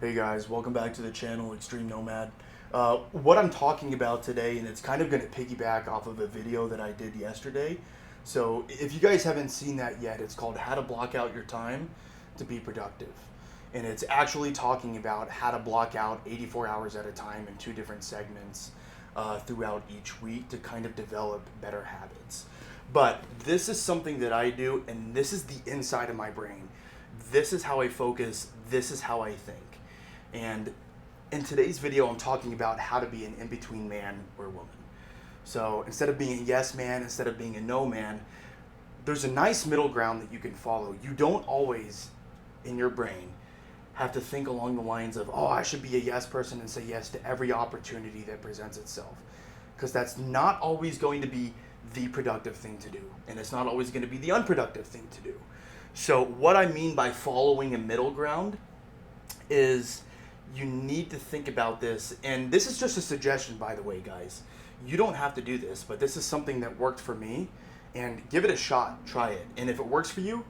Hey guys, welcome back to the channel, Extreme Nomad. What I'm talking about today, and it's kind of going to piggyback off of a video that I did yesterday. So if you guys haven't seen that yet, it's called How to Block Out Your Time to Be Productive. And it's actually talking about how to block out 84 hours at a time in two different segments throughout each week to kind of develop better habits. But this is something that I do, and this is the inside of my brain. This is how I focus, this is how I think. And in today's video, I'm talking about how to be an in-between man or woman. So instead of being a yes man, instead of being a no man, there's a nice middle ground that you can follow. You don't always, in your brain, have to think along the lines of, oh, I should be a yes person and say yes to every opportunity that presents itself. Because that's not always going to be the productive thing to do. And it's not always going to be the unproductive thing to do. So what I mean by following a middle ground is you need to think about this, and this is just a suggestion, by the way, guys. You don't have to do this, but this is something that worked for me, and give it a shot, try it, and if it works for you,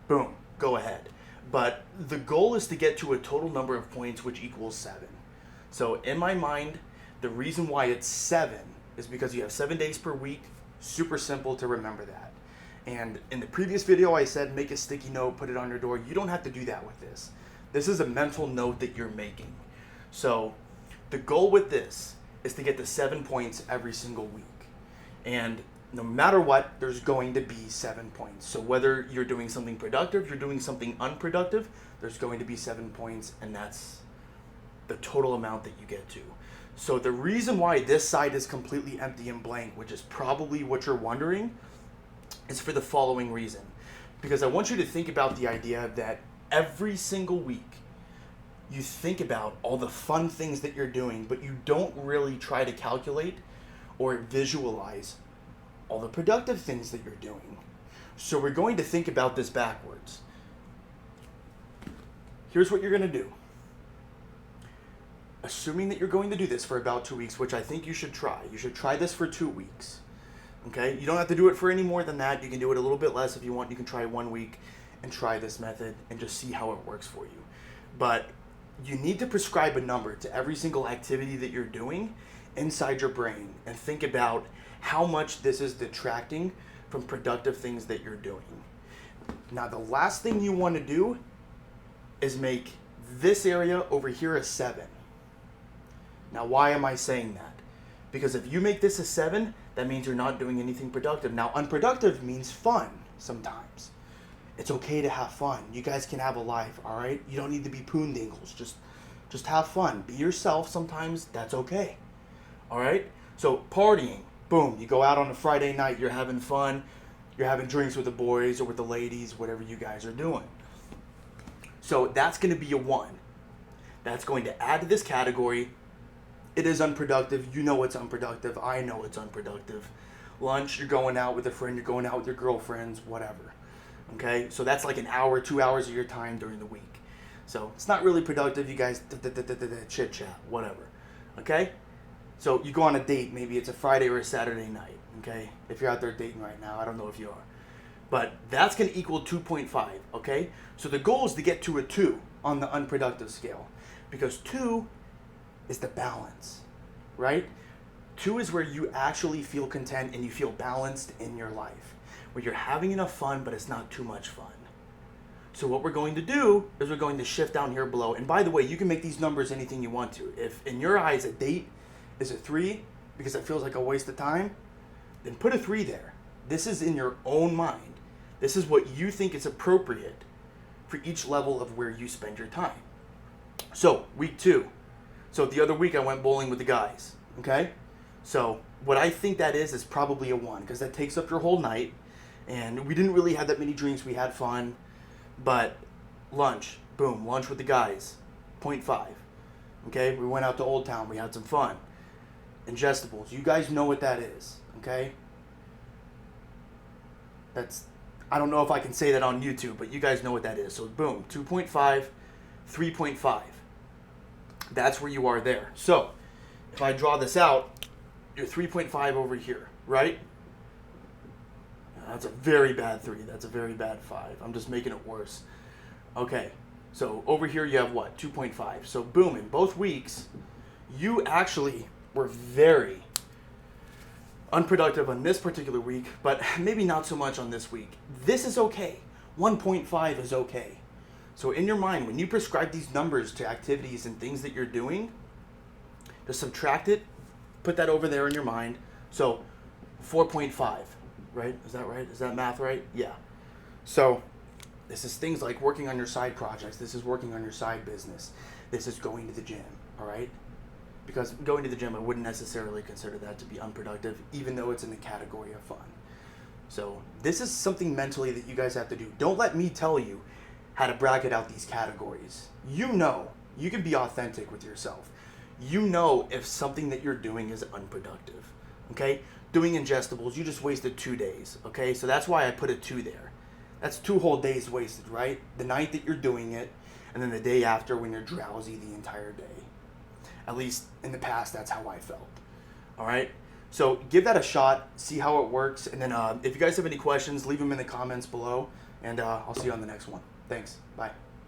boom, go ahead. But the goal is to get to a total number of points which equals 7. So in my mind, the reason why it's 7 is because you have 7 days per week. Super simple to remember that. And in the previous video I said make a sticky note, put it on your door. You don't have to do that with this. This is a mental note that you're making. So the goal with this is to get to 7 points every single week. And no matter what, there's going to be 7 points. So whether you're doing something productive, you're doing something unproductive, there's going to be 7 points, and that's the total amount that you get to. So the reason why this side is completely empty and blank, which is probably what you're wondering, is for the following reason. Because I want you to think about the idea that every single week, you think about all the fun things that you're doing, but you don't really try to calculate or visualize all the productive things that you're doing. So we're going to think about this backwards. Here's what you're going to do. Assuming that you're going to do this for about 2 weeks, which I think you should try. You should try this for 2 weeks. Okay? You don't have to do it for any more than that. You can do it a little bit less if you want. You can try 1 week and try this method and just see how it works for you. But you need to prescribe a number to every single activity that you're doing inside your brain and think about how much this is detracting from productive things that you're doing. Now, the last thing you want to do is make this area over here a 7. Now, why am I saying that? Because if you make this a 7, that means you're not doing anything productive. Now, unproductive means fun sometimes. It's okay to have fun. You guys can have a life, all right? You don't need to be poondingles. Just have fun. Be yourself sometimes. That's okay. All right? So partying, boom. You go out on a Friday night. You're having fun. You're having drinks with the boys or with the ladies, whatever you guys are doing. So that's going to be a 1. That's going to add to this category. It is unproductive. You know it's unproductive. I know it's unproductive. Lunch, you're going out with a friend. You're going out with your girlfriends, whatever. Okay, so that's like an hour, 2 hours of your time during the week. So it's not really productive. You guys chit chat, whatever. Okay, so you go on a date. Maybe it's a Friday or a Saturday night. Okay, if you're out there dating right now, I don't know if you are, but that's going to equal 2.5. Okay, so the goal is to get to a 2 on the unproductive scale, because 2 is the balance, right? 2 is where you actually feel content and you feel balanced in your life, where you're having enough fun, but it's not too much fun. So what we're going to do is we're going to shift down here below. And by the way, you can make these numbers anything you want to. If in your eyes a date is a 3 because it feels like a waste of time, then put a 3 there. This is in your own mind. This is what you think is appropriate for each level of where you spend your time. So week 2. So the other week I went bowling with the guys. Okay? So what I think that is probably a 1, because that takes up your whole night. And we didn't really have that many drinks. We had fun. But lunch, boom, lunch with the guys, 0.5. Okay, we went out to Old Town. We had some fun. Ingestibles, you guys know what that is. Okay? I don't know if I can say that on YouTube, but you guys know what that is. So boom, 2.5, 3.5. That's where you are there. So if I draw this out, you're 3.5 over here, right? That's a very bad 3. That's a very bad 5. I'm just making it worse. Okay. So over here you have what? 2.5. So boom, in both weeks, you actually were very unproductive on this particular week, but maybe not so much on this week. This is okay. 1.5 is okay. So in your mind, when you prescribe these numbers to activities and things that you're doing, just subtract it, put that over there in your mind. So 4.5, right? Is that right? Is that math right? Yeah. So this is things like working on your side projects. This is working on your side business. This is going to the gym, all right? Because going to the gym, I wouldn't necessarily consider that to be unproductive, even though it's in the category of fun. So this is something mentally that you guys have to do. Don't let me tell you how to bracket out these categories. You know, you can be authentic with yourself. You know if something that you're doing is unproductive, okay? Doing ingestibles, you just wasted 2 days, okay? So that's why I put a 2 there. That's 2 whole days wasted, right? The night that you're doing it, and then the day after when you're drowsy the entire day. At least in the past, that's how I felt. All right? So give that a shot, see how it works, and then if you guys have any questions, leave them in the comments below, and I'll see you on the next one. Thanks. Bye.